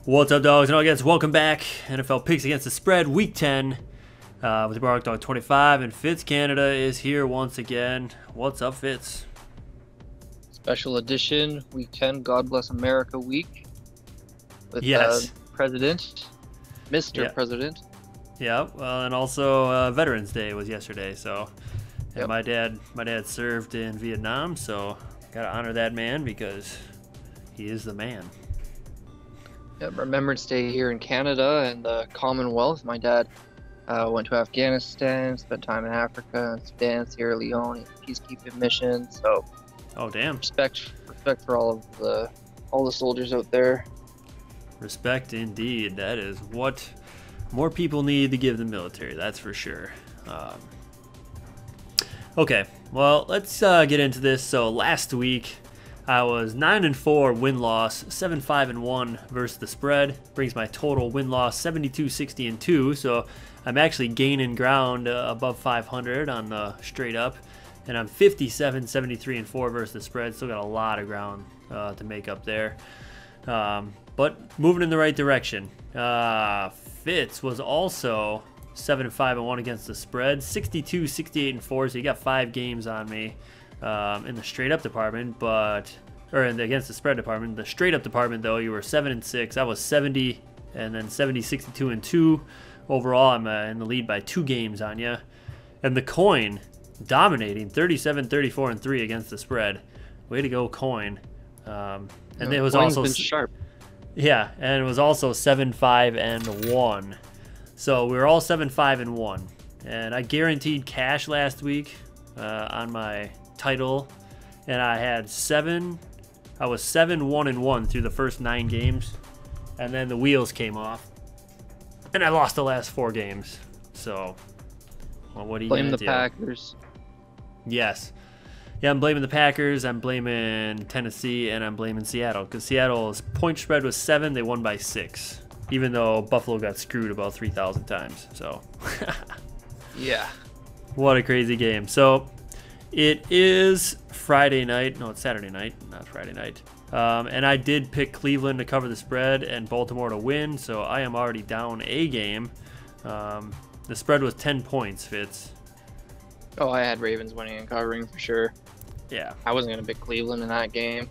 What's up, dogs and nuggets? Welcome back. NFL picks against the spread, week 10, with the Bark Dog 25, and Fitz Canada is here once again. What's up, Fitz? Special edition, week 10, God Bless America week, with President, Mr. President. Yeah, well, and also Veterans Day was yesterday, so and Yep. my dad served in Vietnam, so gotta honor that man because he is the man. Yep, Remembrance Day here in Canada and the Commonwealth. My dad went to Afghanistan, spent time in Africa, Sudan, Sierra Leone, peacekeeping missions. So, Oh, damn. respect for all the soldiers out there. Respect indeed. That is what more people need to give the military, that's for sure. Okay, well, let's get into this. So last week I was 9-4 win-loss, 7-5-1 versus the spread. Brings my total win-loss 72-60-2. So I'm actually gaining ground above 500 on the straight up, and I'm 57-73-4 versus the spread. Still got a lot of ground to make up there, but moving in the right direction. Fitz was also 7-5-1 against the spread, 62-68-4. So you got 5 games on me in the straight up department, against the spread department. The straight up department, though, you were 7-6. I was 70, and then 70-62-2. Overall, I'm in the lead by 2 games on you. And the coin dominating 37-34-3 against the spread. Way to go, coin. And it was also been sharp. Yeah, and it was also 7-5-1. So we were all 7-5-1, and I guaranteed cash last week on my title, and I was 7-1-1 through the first 9 games, and then the wheels came off, and I lost the last 4 games. So, well, what do you Blame the do? Packers. Yes. Yeah, I'm blaming the Packers, I'm blaming Tennessee, and I'm blaming Seattle, because Seattle's point spread was 7, they won by 6. Even though Buffalo got screwed about 3,000 times. So, Yeah. What a crazy game. So, it is Friday night. No, it's Saturday night, not Friday night. And I did pick Cleveland to cover the spread and Baltimore to win. So, I am already down a game. The spread was 10 points, Fitz. Oh, I had Ravens winning and covering for sure. Yeah. I wasn't going to pick Cleveland in that game.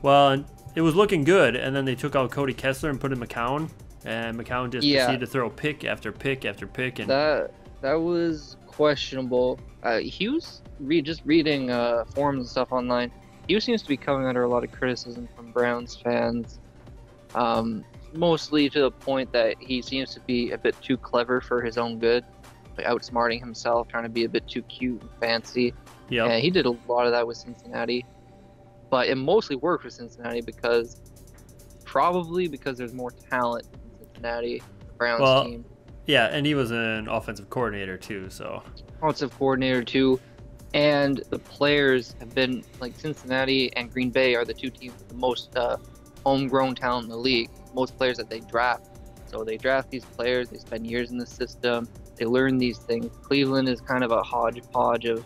Well, it was looking good, and then they took out Cody Kessler and put in McCown, and McCown just proceeded to throw pick after pick after pick. And that was questionable. He was just reading forums and stuff online. He seems to be coming under a lot of criticism from Browns fans, mostly to the point that he seems to be a bit too clever for his own good, like outsmarting himself, trying to be a bit too cute and fancy. Yeah, he did a lot of that with Cincinnati. But it mostly worked for Cincinnati probably because there's more talent in Cincinnati, the Browns team. Yeah, and he was an offensive coordinator too, so. Offensive coordinator too, and the players have been, like, Cincinnati and Green Bay are the 2 teams with the most homegrown talent in the league. Most players that they draft. So they draft these players, they spend years in the system, they learn these things. Cleveland is kind of a hodgepodge of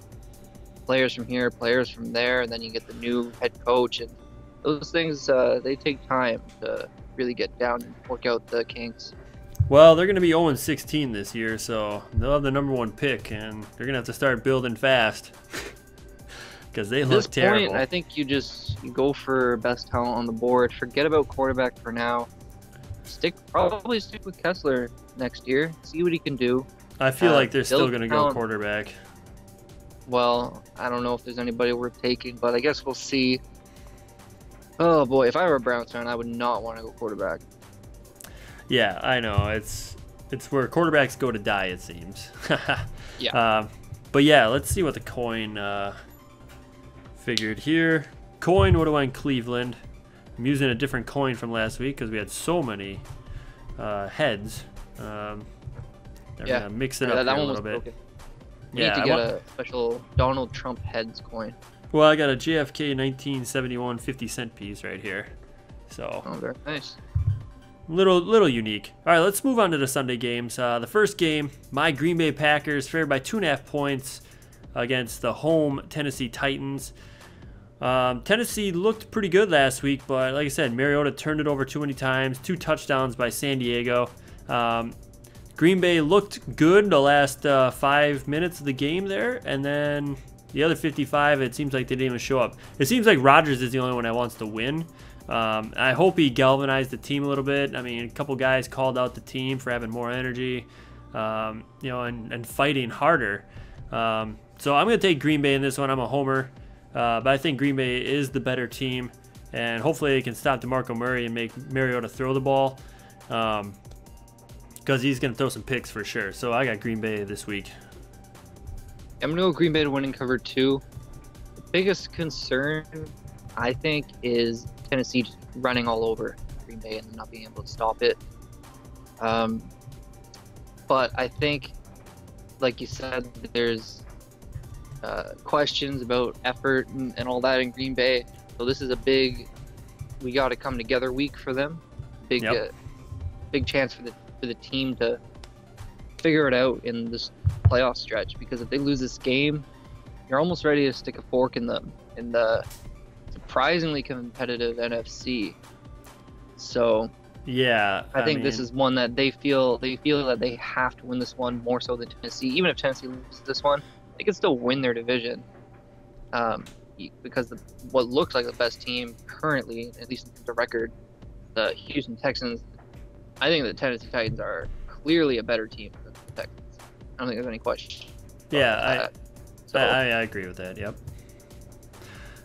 players from here, players from there, and then you get the new head coach, and those things they take time to really get down and work out the kinks. Well, they're going to be 0-16 this year, so they'll have the #1 pick, and they're going to have to start building fast because they look terrible. At this point, I think you go for best talent on the board. Forget about quarterback for now. Probably stick with Kessler next year. See what he can do. I feel like they're still going to go quarterback. Well, I don't know if there's anybody worth taking, but I guess we'll see. Oh boy, if I were a Browns fan, I would not want to go quarterback. Yeah, I know. It's where quarterbacks go to die, it seems. Yeah. But yeah, let's see what the coin figured here. Coin would have went Cleveland. I'm using a different coin from last week because we had so many heads. They're going to mix it up here a little bit. Broken. You need to get a special Donald Trump heads coin. Well, I got a JFK 1971 50-cent piece right here. So, oh, very nice. Little unique. All right, let's move on to the Sunday games. The first game, my Green Bay Packers favored by 2.5 points against the home Tennessee Titans. Tennessee looked pretty good last week, but like I said, Mariota turned it over too many times. 2 touchdowns by San Diego. Green Bay looked good the last 5 minutes of the game there, and then the other 55, it seems like they didn't even show up. It seems like Rodgers is the only one that wants to win. I hope he galvanized the team a little bit. I mean, a couple guys called out the team for having more energy, and fighting harder. So I'm going to take Green Bay in this one. I'm a homer, but I think Green Bay is the better team, and hopefully they can stop DeMarco Murray and make Mariota throw the ball, because he's going to throw some picks for sure. So I got Green Bay this week. I'm going to go Green Bay to win and cover 2. The biggest concern, I think, is Tennessee just running all over Green Bay and not being able to stop it. But I think, like you said, there's questions about effort and all that in Green Bay. So this is a big, we got to come together week for them. Big, big chance for the team to figure it out in this playoff stretch, because if they lose this game, you're almost ready to stick a fork in them in the surprisingly competitive NFC. So yeah, I think this is one that they feel that they have to win this one more so than Tennessee. Even if Tennessee loses this one, they can still win their division, because what looks like the best team currently, at least in the record, the Houston Texans. I think the Tennessee Titans are clearly a better team than the Texans. I don't think there's any question. Yeah, I agree with that. Yep.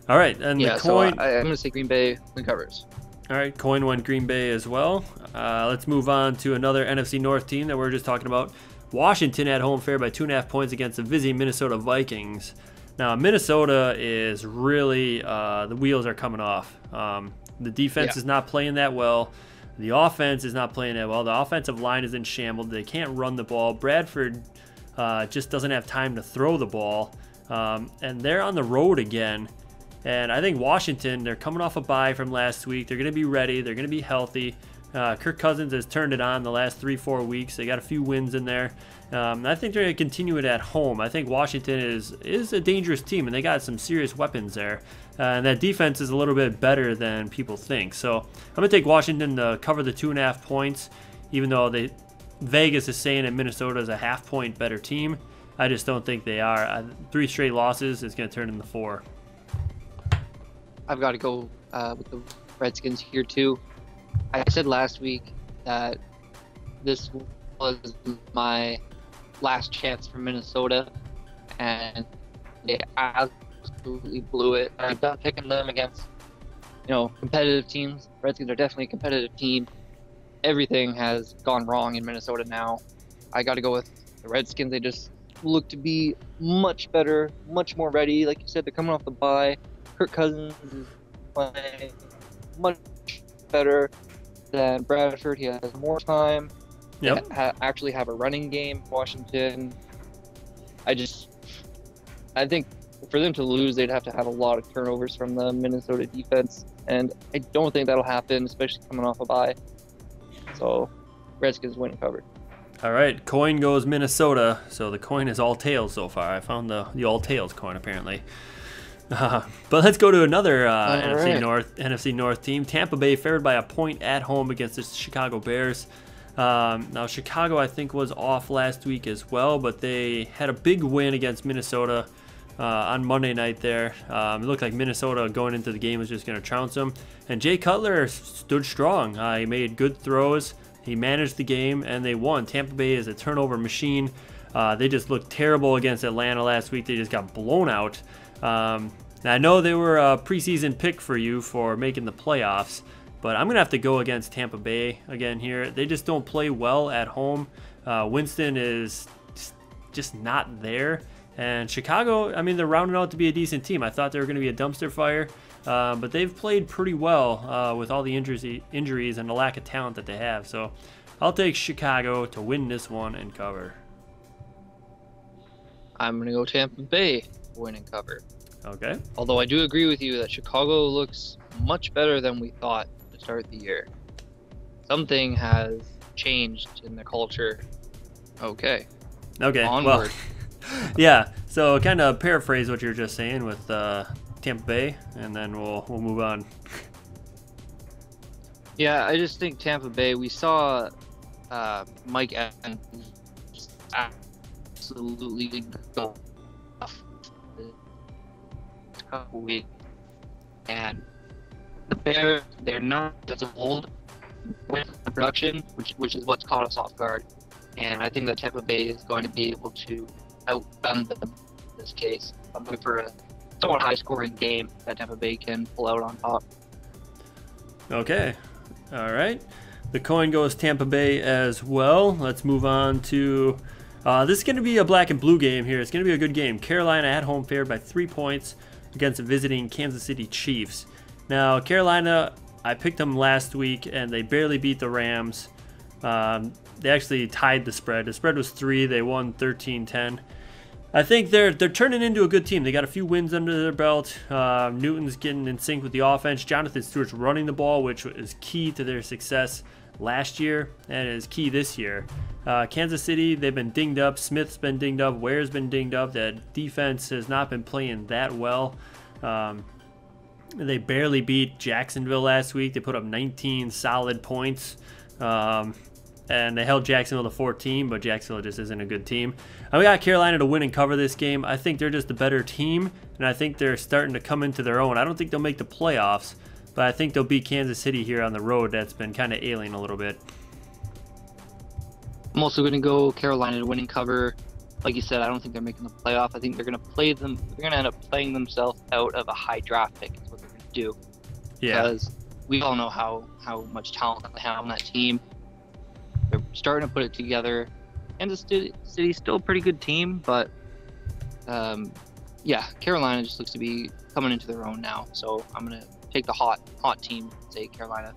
All right, and the coin. So I'm going to say Green Bay covers. All right, coin went Green Bay as well. Let's move on to another NFC North team that we were just talking about. Washington at home favored by 2.5 points against the visiting Minnesota Vikings. Now, Minnesota is really, the wheels are coming off. The defense is not playing that well. The offense is not playing that well. The offensive line is in shambles. They can't run the ball. Bradford just doesn't have time to throw the ball. And they're on the road again. And I think Washington, they're coming off a bye from last week. They're going to be ready. They're going to be healthy. Kirk Cousins has turned it on the last 3-4 weeks. They got a few wins in there. I think they're going to continue it at home. I think Washington is a dangerous team, and they got some serious weapons there. And that defense is a little bit better than people think. So I'm going to take Washington to cover the 2.5 points, even though Vegas is saying that Minnesota is a half-point better team. I just don't think they are. 3 straight losses is going to turn into 4. I've got to go with the Redskins here too. I said last week that this was my last chance for Minnesota, and they absolutely blew it. I'm done picking them against, competitive teams. Redskins are definitely a competitive team. Everything has gone wrong in Minnesota now. I got to go with the Redskins. They just look to be much better, much more ready. Like you said, they're coming off the bye. Kirk Cousins is playing much better than Bradford. He has more time. Yep. They actually have a running game. Washington. I think for them to lose, they'd have to have a lot of turnovers from the Minnesota defense, and I don't think that'll happen, especially coming off a bye. So, Redskins win and cover. All right, coin goes Minnesota. So the coin is all tails so far. I found the all tails coin apparently. But let's go to another NFC North team. Tampa Bay favored by a point at home against the Chicago Bears. Now Chicago, I think, was off last week as well, but they had a big win against Minnesota on Monday night there. It looked like Minnesota going into the game was just going to trounce them. And Jay Cutler stood strong. He made good throws. He managed the game, and they won. Tampa Bay is a turnover machine. They just looked terrible against Atlanta last week. They just got blown out. I know they were a preseason pick for you for making the playoffs, but I'm going to have to go against Tampa Bay again here. They just don't play well at home. Winston is just not there. And Chicago, I mean, they're rounding out to be a decent team. I thought they were going to be a dumpster fire, but they've played pretty well with all the injuries and the lack of talent that they have. So I'll take Chicago to win this one and cover. I'm going to go Tampa Bay, win and cover. Okay. Although I do agree with you that Chicago looks much better than we thought to start the year. Something has changed in the culture. Okay. Onward. Well, yeah, so kind of paraphrase what you were just saying with Tampa Bay, and then we'll move on. Yeah, I just think Tampa Bay. We saw Mike Evans absolutely go off the couple weeks, and the Bears, they're not as old with the production, which is what's caught us off guard. And I think that Tampa Bay is going to be able to outgun them in this case. I'm looking for a somewhat high-scoring game that Tampa Bay can pull out on top. Okay, all right. The coin goes Tampa Bay as well. Let's move on to this is going to be a black and blue game here. It's going to be a good game. Carolina at home favored by 3 points against the visiting Kansas City Chiefs. Now, Carolina, I picked them last week, and they barely beat the Rams. They actually tied the spread. The spread was 3. They won 13-10. I think they're turning into a good team. They got a few wins under their belt. Newton's getting in sync with the offense. Jonathan Stewart's running the ball, which is key to their success last year and is key this year. Kansas City, they've been dinged up. Smith's been dinged up. Ware's been dinged up. That defense has not been playing that well. They barely beat Jacksonville last week. They put up 19 solid points. And they held Jacksonville to 14, but Jacksonville just isn't a good team. We got Carolina to win and cover this game. I think they're just a better team, and I think they're starting to come into their own. I don't think they'll make the playoffs, but I think they'll beat Kansas City here on the road. That's been kind of ailing a little bit. I'm also going to go Carolina to win and cover. Like you said, I don't think they're making the playoff. I think they're going to play them. They're going to end up playing themselves out of a high draft pick. Is what they're going to do. Yeah. Because we all know how much talent they have on that team. They're starting to put it together. Kansas City's still a pretty good team, but yeah, Carolina just looks to be coming into their own now. So I'm gonna take the hot team and say Carolina.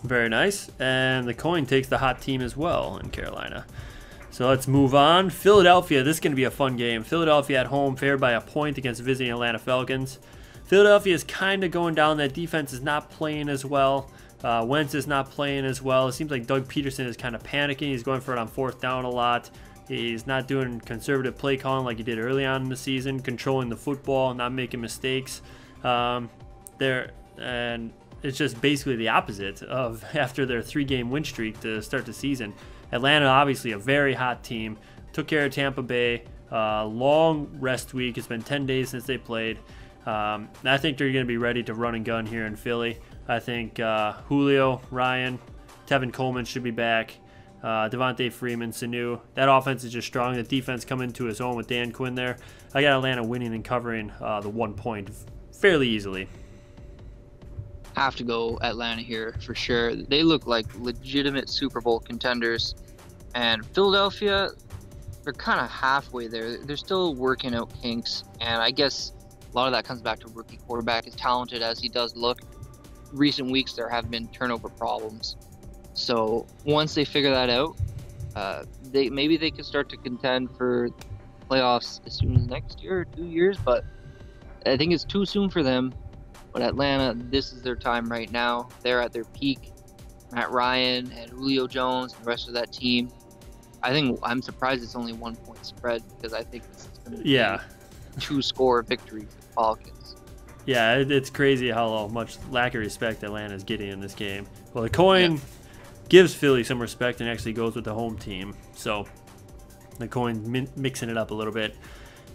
Very nice. And the coin takes the hot team as well in Carolina. So let's move on. Philadelphia, this is going to be a fun game. Philadelphia at home, favored by a point against visiting Atlanta Falcons. Philadelphia is kind of going down. That defense is not playing as well. Wentz is not playing as well. It seems like Doug Peterson is kind of panicking. He's going for it on 4th down a lot. He's not doing conservative play calling like he did early on in the season, controlling the football, not making mistakes. And it's just basically the opposite of after their 3-game win streak to start the season. Atlanta, obviously a very hot team, took care of Tampa Bay. Long rest week. It's been 10 days since they played. I think they're going to be ready to run and gun here in Philly. I think Julio, Ryan, Tevin Coleman should be back. Devontae Freeman, Sanu. That offense is just strong. The defense coming to its own with Dan Quinn there. I got Atlanta winning and covering the 1 point fairly easily. Have to go Atlanta here for sure. They look like legitimate Super Bowl contenders. And Philadelphia, they're kind of halfway there. They're still working out kinks. And I guess a lot of that comes back to rookie quarterback. As talented as he does look, recent weeks there have been turnover problems. So once they figure that out, maybe they could start to contend for playoffs as soon as next year or 2 years. But I think it's too soon for them. But Atlanta, this is their time right now. They're at their peak. Matt Ryan and Julio Jones and the rest of that team. I'm surprised it's only 1 point spread, because I think this is going to be 2-score victory for the Falcons. Yeah, it's crazy how much lack of respect Atlanta is getting in this game. Well, the coin gives Philly some respect and actually goes with the home team. So the coin mixing it up a little bit.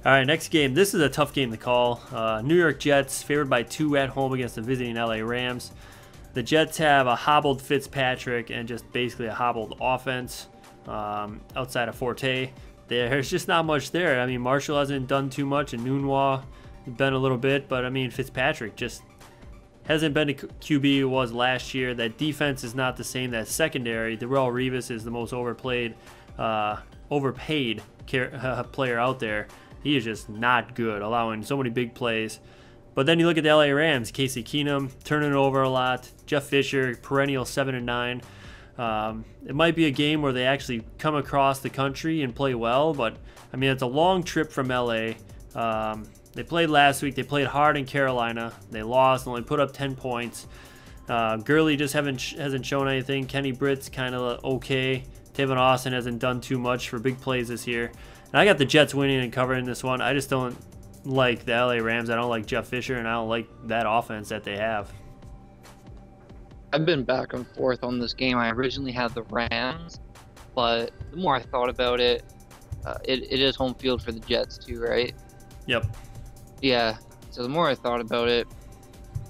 All right, next game. This is a tough game to call. New York Jets favored by 2 at home against the visiting LA Rams. The Jets have a hobbled Fitzpatrick and just basically a hobbled offense outside of Forte. There's just not much there. I mean, Marshall hasn't done too much, and Nunwa has been a little bit, but I mean, Fitzpatrick just hasn't been the QB he was last year. That defense is not the same. That secondary, Darrelle Revis is the most overpaid player out there. He is just not good, allowing so many big plays. But then you look at the LA Rams, Casey Keenum turning it over a lot, Jeff Fisher, perennial 7-9. It might be a game where they actually come across the country and play well, but I mean, it's a long trip from LA. They played last week. They played hard in Carolina. They lost, only put up 10 points. Gurley just hasn't shown anything. Kenny Britt's kind of okay. Tavon Austin hasn't done too much for big plays this year. And I got the Jets winning and covering this one. I just don't like the LA Rams. I don't like Jeff Fisher, and I don't like that offense that they have. I've been back and forth on this game. I originally had the Rams, but the more I thought about it, it is home field for the Jets too, right? Yep. Yeah. So the more I thought about it,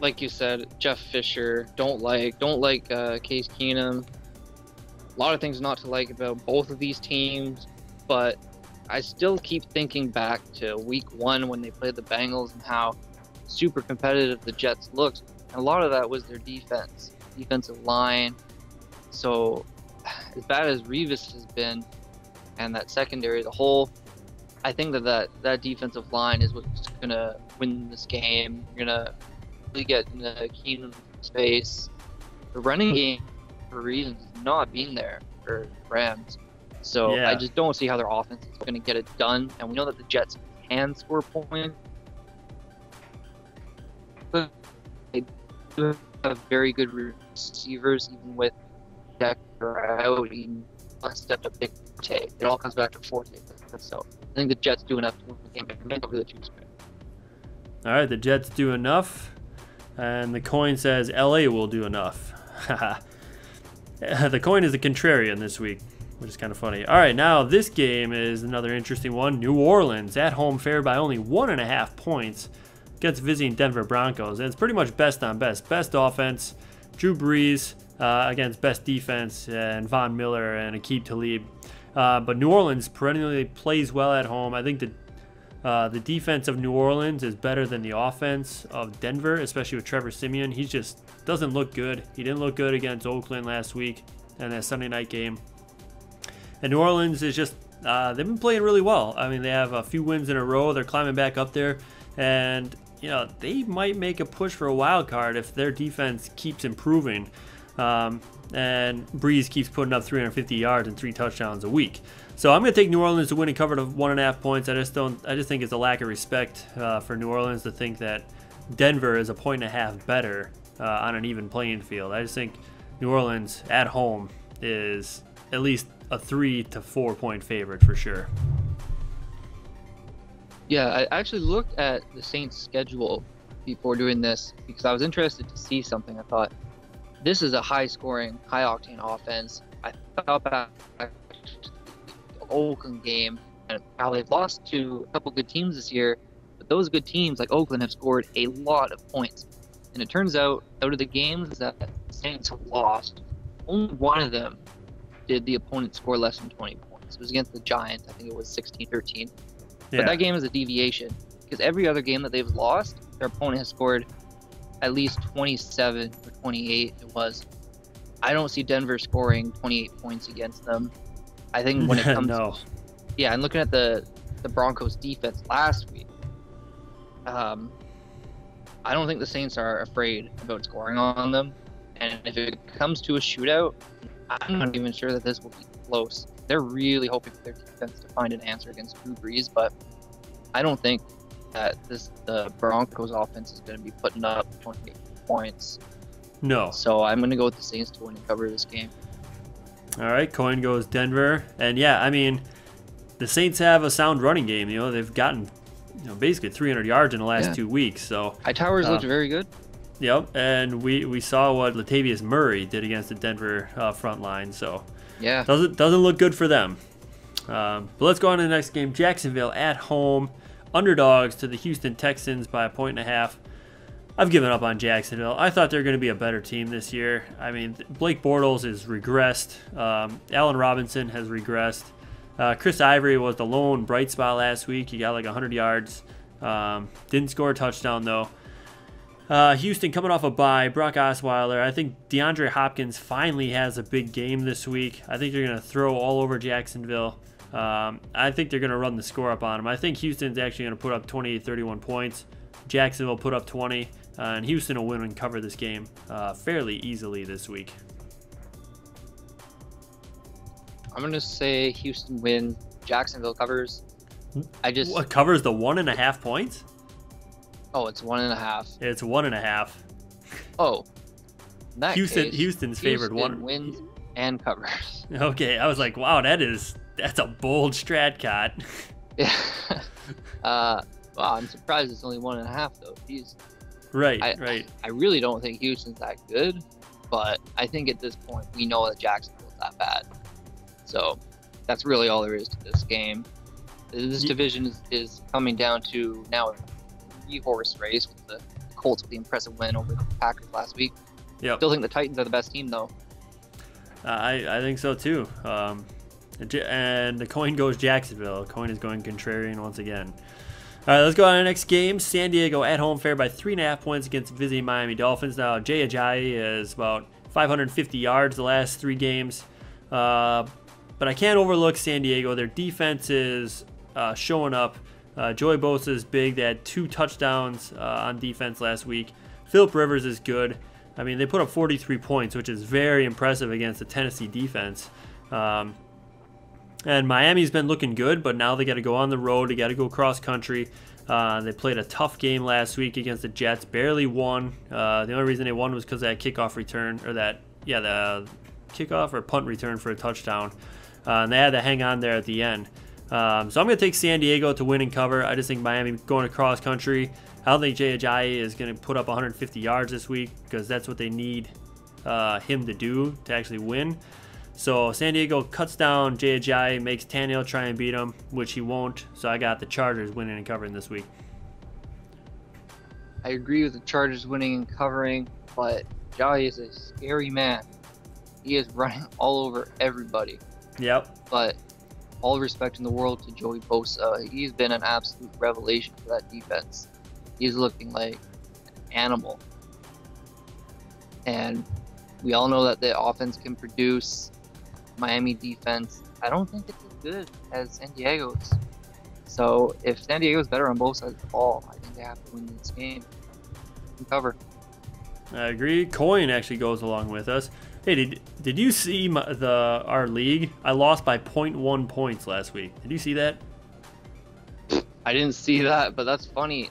like you said, Jeff Fisher, don't like Case Keenum. A lot of things not to like about both of these teams, but I still keep thinking back to week 1 when they played the Bengals and how super competitive the Jets looked. And a lot of that was their defensive line. So as bad as Revis has been and that secondary as a whole, I think that defensive line is what's going to win this game. You're going to really get in the Keenum space. The running game, for reasons, is not being there for the Rams. So yeah. I just don't see how their offense is going to get it done. And we know that the Jets can score points. But they do have very good receivers, even with Decker out. He stepped up big Forte. It all comes back to Forte. So I think the Jets do enough to win the game. Maybe over the Chiefs. All right, the Jets do enough, and the coin says LA will do enough. The coin is the contrarian this week, which is kind of funny. All right, now this game is another interesting one. New Orleans at home, favored by only 1.5 points against visiting Denver Broncos. And it's pretty much best on best. Best offense, Drew Brees against best defense, and Von Miller and Aqib Talib. But New Orleans perennially plays well at home. I think the defense of New Orleans is better than the offense of Denver, especially with Trevor Siemian. He just doesn't look good. He didn't look good against Oakland last week in that Sunday night game. And New Orleans is just, they've been playing really well. I mean, they have a few wins in a row. They're climbing back up there. And, they might make a push for a wild card if their defense keeps improving. And Breeze keeps putting up 350 yards and 3 touchdowns a week. So I'm going to take New Orleans to win and cover of 1.5 points. I just think it's a lack of respect for New Orleans to think that Denver is a 1.5 better on an even playing field. I just think New Orleans at home is at least a 3 to 4 point favorite for sure. Yeah, I actually looked at the Saints' schedule before doing this because I was interested to see something. I thought, this is a high-scoring, high-octane offense. I thought back to the Oakland game and how they've lost to a couple good teams this year, but those good teams like Oakland have scored a lot of points. And it turns out of the games that the Saints have lost, only one of them did the opponent score less than 20 points. It was against the Giants. I think it was 16-13. Yeah. But that game is a deviation because every other game that they've lost, their opponent has scored at least 27 or 28 it was. I don't see Denver scoring 28 points against them. I think when it comes no. Yeah, and looking at the Broncos defense last week, I don't think the Saints are afraid about scoring on them. And if it comes to a shootout, I'm not even sure that this will be close. They're really hoping for their defense to find an answer against Drew Brees, but I don't think that the Broncos offense is going to be putting up 28 points. No. So I'm going to go with the Saints to win and cover this game. All right, coin goes Denver. And yeah, I mean, the Saints have a sound running game. They've gotten basically 300 yards in the last 2 weeks. So Hightowers looked very good. Yep, and we saw what Latavius Murray did against the Denver front line. So yeah, doesn't look good for them. But let's go on to the next game. Jacksonville at home, underdogs to the Houston Texans by 1.5. I've given up on Jacksonville. I thought they were going to be a better team this year. I mean, Blake Bortles has regressed. Allen Robinson has regressed. Chris Ivory was the lone bright spot last week. He got like 100 yards. Didn't score a touchdown, though. Houston coming off a bye. Brock Osweiler. I think DeAndre Hopkins finally has a big game this week. I think they're going to throw all over Jacksonville. I think they're going to run the score up on them. I think Houston's actually going to put up 28-31 points. Jacksonville put up 20. And Houston will win and cover this game fairly easily this week. I'm going to say Houston wins. Jacksonville covers. What covers the 1.5 points? Oh, it's 1.5. It's 1.5. Oh, in that case, Houston's favored one wins and covers. Okay, I was like, wow, that's a bold strat, Cot. Yeah. Wow, I'm surprised it's only 1.5 though. Jeez. Right, I, right. I really don't think Houston's that good, but I think at this point we know that Jacksonville's that bad. So that's really all there is to this game. This division is coming down to now a 3-horse race with the Colts with the impressive win over the Packers last week. Yep. Still think the Titans are the best team though. I think so too. And the coin goes Jacksonville. Coin is going contrarian once again. All right, let's go on to the next game. San Diego at home fair by 3.5 points against visiting Miami Dolphins. Now, Jay Ajayi is about 550 yards the last 3 games. But I can't overlook San Diego. Their defense is showing up. Joey Bosa is big. They had 2 touchdowns on defense last week. Phillip Rivers is good. I mean, they put up 43 points, which is very impressive against the Tennessee defense. And Miami's been looking good, but now they got to go on the road. They got to go cross country. They played a tough game last week against the Jets. Barely won. The only reason they won was because of that kickoff return, or the kickoff or punt return for a touchdown. And they had to hang on there at the end. So I'm going to take San Diego to win and cover. I just think Miami going across country. I don't think Jay Ajayi is going to put up 150 yards this week because that's what they need him to do to actually win. So San Diego cuts down Jay Ajayi, makes Tannehill try and beat him, which he won't. So I got the Chargers winning and covering this week. I agree with the Chargers winning and covering, but Ajayi is a scary man. He is running all over everybody. Yep. But all respect in the world to Joey Bosa. He's been an absolute revelation for that defense. He's looking like an animal. And we all know that the offense can produce. Miami defense, I don't think it's as good as San Diego's. So if San Diego's better on both sides of the ball, I think they have to win this game and cover. I agree. Coin actually goes along with us. Hey, did you see our league? I lost by 0.1 points last week. Did you see that? I didn't see that, but that's funny.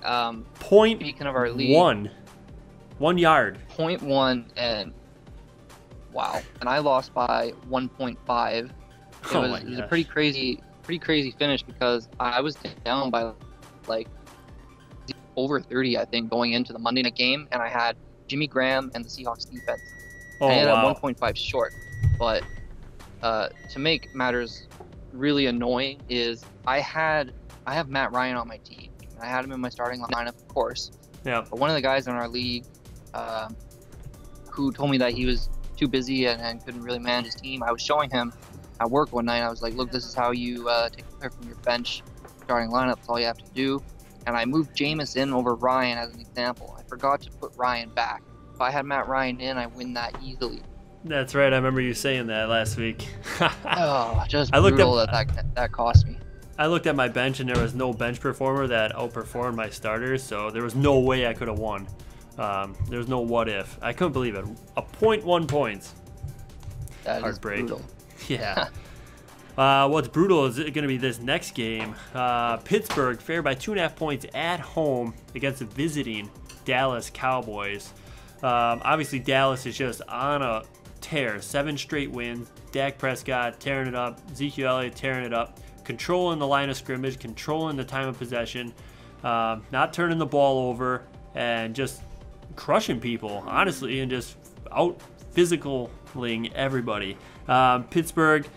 Speaking of our league, 1 yard. 0.1 and wow. And I lost by 1.5. It was a pretty crazy finish because I was down by like over 30, I think, going into the Monday night game, and I had Jimmy Graham and the Seahawks defense. I ended up 1.5 short. But to make matters really annoying is I have Matt Ryan on my team. I had him in my starting lineup, of course. Yeah. But one of the guys in our league who told me that he was too busy and couldn't really manage his team, I was showing him at work one night. I was like, look, this is how you take a player from your bench starting lineup. That's all you have to do. And I moved Jameis in over Ryan as an example. I forgot to put Ryan back. If I had Matt Ryan in, I win that easily. That's right. I remember you saying that last week. Oh, just brutal that cost me. I looked at my bench, and there was no bench performer that outperformed my starters, so there was no way I could have won. There was no what if. I couldn't believe it. 0.1 points. That Heartbreak. is brutal. Yeah. What's brutal is going to be this next game. Pittsburgh favored by 2.5 points at home against the visiting Dallas Cowboys. Obviously, Dallas is just on a tear. 7 straight wins. Dak Prescott tearing it up. Ezekiel Elliott tearing it up. Controlling the line of scrimmage. Controlling the time of possession. Not turning the ball over. And just crushing people, honestly. And just out physicaling everybody. Pittsburgh.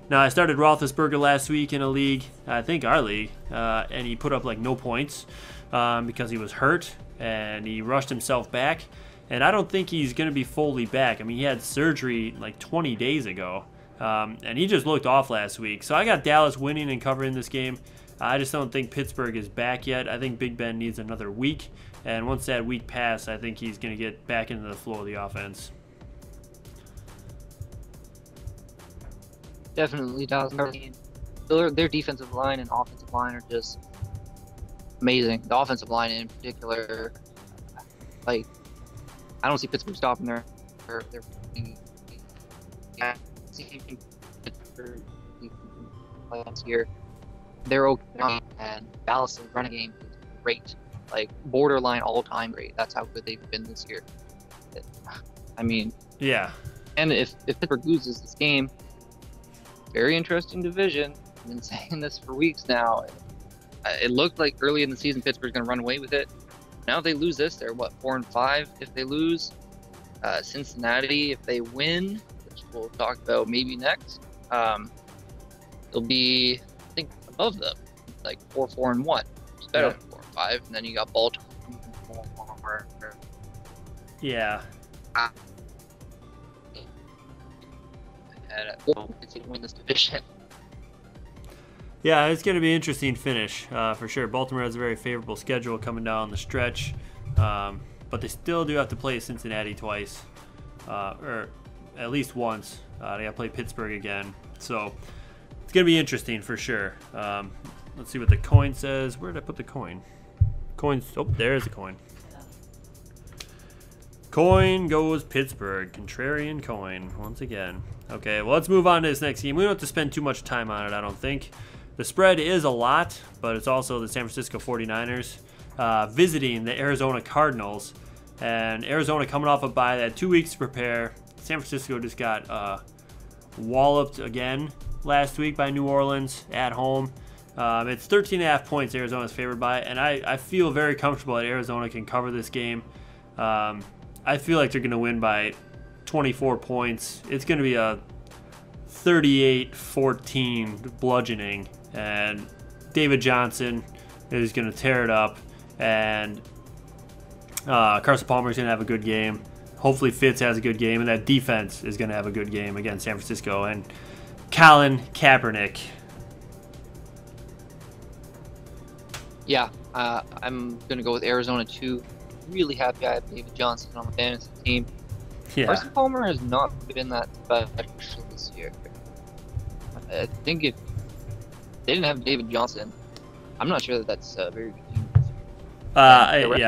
Now, I started Roethlisberger last week in a league, I think our league, and he put up like no points because he was hurt and he rushed himself back. And I don't think he's going to be fully back. I mean, he had surgery like 20 days ago, and he just looked off last week. So I got Dallas winning and covering this game. I just don't think Pittsburgh is back yet. I think Big Ben needs another week. And once that week passes, I think he's going to get back into the flow of the offense. Definitely, Dallas. Their defensive line and offensive line are just amazing. The offensive line in particular, like, I don't see Pittsburgh stopping their here. They're okay, and Dallas' running game is great, like borderline all-time great. That's how good they've been this year. I mean, yeah. And if Pittsburgh loses this game, very interesting division. I've been saying this for weeks now. It looked like early in the season Pittsburgh's going to run away with it. Now if they lose this, they're what, 4-5 if they lose. Cincinnati, if they win, which we'll talk about maybe next, they'll be, I think, above them, like 4-4-1. It's better than 4-5. And then you got Baltimore. Yeah. It's going to win this division. Yeah, it's going to be an interesting finish for sure. Baltimore has a very favorable schedule coming down the stretch, but they still do have to play Cincinnati twice, or at least once. They got to play Pittsburgh again, so it's going to be interesting for sure. Let's see what the coin says. Where did I put the coin? Coins. Oh, there's the coin. Coin goes Pittsburgh. Contrarian coin once again. Okay, well, let's move on to this next game. We don't have to spend too much time on it, I don't think. The spread is a lot, but it's also the San Francisco 49ers visiting the Arizona Cardinals. And Arizona coming off a bye. They had 2 weeks to prepare. San Francisco just got walloped again last week by New Orleans at home. It's 13.5 points Arizona's favored by, and I feel very comfortable that Arizona can cover this game. I feel like they're going to win by 24 points. It's going to be a 38-14 bludgeoning, and David Johnson is going to tear it up, and Carson Palmer is going to have a good game. Hopefully Fitz has a good game, and that defense is going to have a good game against San Francisco and Colin Kaepernick. Yeah, I'm going to go with Arizona too. Really happy I have David Johnson on the fantasy team. Yeah. Carson Palmer has not been that special this year. I think if they didn't have David Johnson, I'm not sure that that's a very good team. I agree.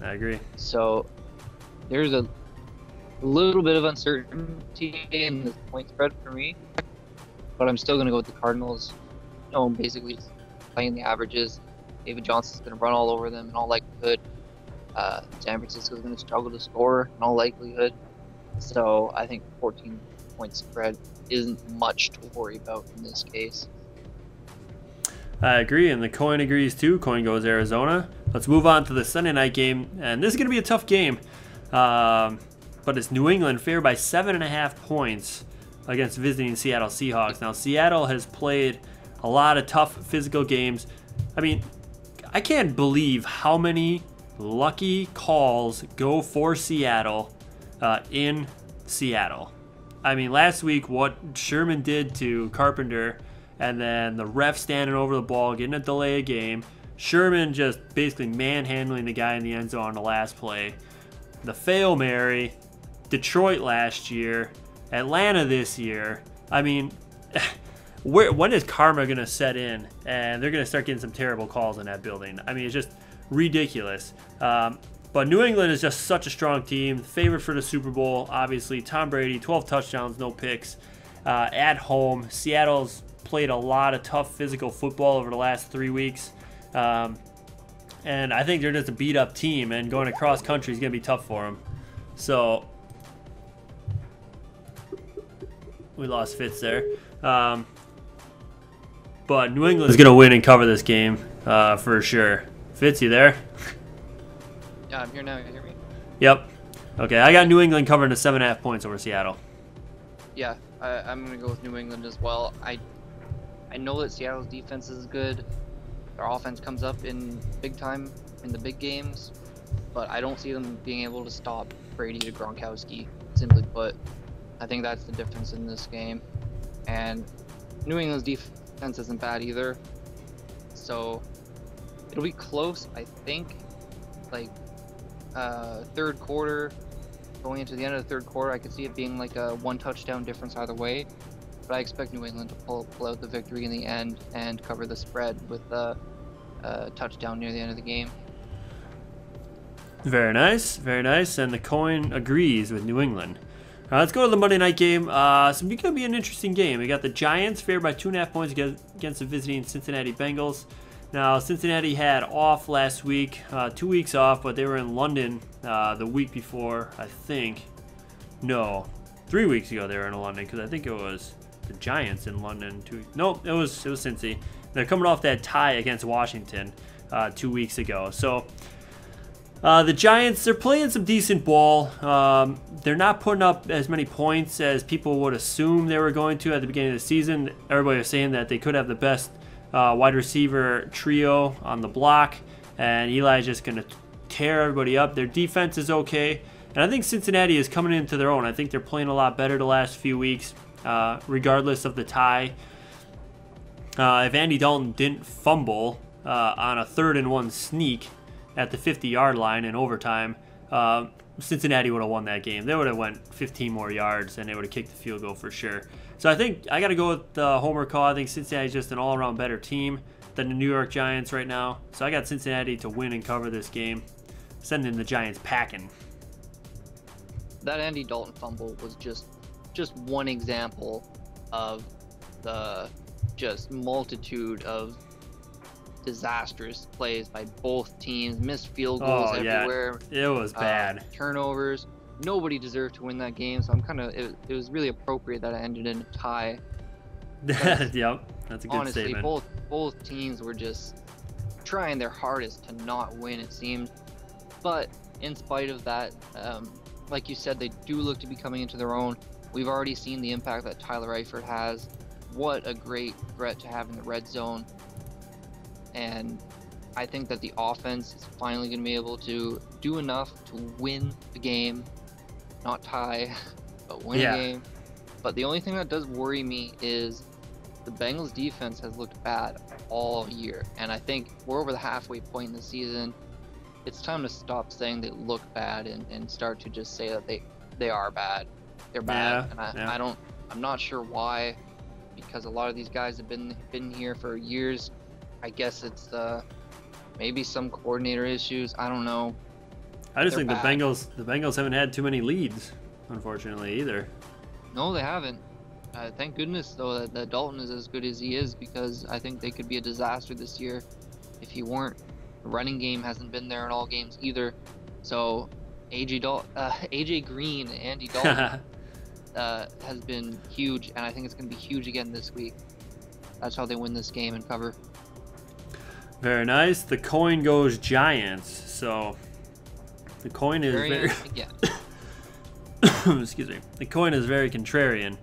I agree. So there's a little bit of uncertainty in the point spread for me, but I'm still going to go with the Cardinals. Basically just playing the averages. David Johnson's going to run all over them in all likelihood. San Francisco's going to struggle to score in all likelihood. So I think 14-point spread isn't much to worry about in this case. I agree, and the coin agrees too. Coin goes Arizona. Let's move on to the Sunday night game, and this is going to be a tough game. But it's New England favored by 7.5 points against visiting Seattle Seahawks. Now, Seattle has played a lot of tough physical games. I mean, I can't believe how many lucky calls go for Seattle in Seattle. I mean, last week, what Sherman did to Carpenter, and then the ref standing over the ball, getting a delay of game. Sherman just basically manhandling the guy in the end zone on the last play. The Fail Mary, Detroit last year, Atlanta this year. I mean, when is karma going to set in? And they're going to start getting some terrible calls in that building. I mean, it's just ridiculous. But New England is just such a strong team. Favorite for the Super Bowl, obviously. Tom Brady, 12 touchdowns, no picks. At home, Seattle's played a lot of tough physical football over the last 3 weeks. And I think they're just a beat-up team, and going across country is going to be tough for them. So, we lost Fitz there. But New England is going to win and cover this game for sure. Fitz, you there? Yeah, I'm here now. You hear me? Yep. Okay, I got New England covering the 7.5 points over Seattle. Yeah, I'm going to go with New England as well. I know that Seattle's defense is good. Their offense comes up in big time in the big games, but I don't see them being able to stop Brady to Gronkowski, simply put. I think that's the difference in this game. And New England's defense isn't bad either. So it'll be close, I think. Like third quarter, going into the end of the third quarter, I could see it being like a 1 touchdown difference either way. But I expect New England to pull out the victory in the end and cover the spread with a touchdown near the end of the game. Very nice, very nice. And the coin agrees with New England. Let's go to the Monday night game. So it's going to be an interesting game. We got the Giants favored by 2.5 points against the visiting Cincinnati Bengals. Now, Cincinnati had off last week, 2 weeks off, but they were in London the week before, I think. No, 3 weeks ago they were in London, because I think it was the Giants in London. No, it was Cincy. They're coming off that tie against Washington 2 weeks ago. So the Giants, they're playing some decent ball. They're not putting up as many points as people would assume they were going to at the beginning of the season. Everybody was saying that they could have the best wide receiver trio on the block, and Eli's just going to tear everybody up. Their defense is okay, and I think Cincinnati is coming into their own. I think they're playing a lot better the last few weeks, regardless of the tie. If Andy Dalton didn't fumble on a 3rd and 1 sneak at the 50-yard line in overtime, Cincinnati would have won that game. They would have went 15 more yards, and they would have kicked the field goal for sure. So I think I got to go with the homer call. I think Cincinnati's just an all-around better team than the New York Giants right now. So I got Cincinnati to win and cover this game, sending the Giants packing. That Andy Dalton fumble was just one example of the just multitude of disastrous plays by both teams. Missed field goals everywhere. It was bad. Turnovers. Nobody deserved to win that game, so it was really appropriate that it ended in a tie. Yep, that's a good honestly, statement. both teams were just trying their hardest to not win, it seemed. But in spite of that, like you said, they do look to be coming into their own. We've already seen the impact that Tyler Eifert has. What a great threat to have in the red zone. And I think that the offense is finally going to be able to do enough to win the game. Not tie, but win a game. But the only thing that does worry me is the Bengals defense has looked bad all year. And I think we're over the halfway point in the season. It's time to stop saying they look bad and start to just say that they are bad. They're bad. I'm not sure why, because a lot of these guys have been here for years. I guess it's maybe some coordinator issues. I don't know. I just think the Bengals haven't had too many leads, unfortunately, either. No, they haven't. Thank goodness, though, that Dalton is as good as he is, because I think they could be a disaster this year if he weren't. The running game hasn't been there in all games either. So AJ Green, Andy Dalton has been huge, and I think it's going to be huge again this week. That's how they win this game and cover. Very nice. The coin goes Giants. So the coin is very yeah. excuse me. The coin is very contrarian.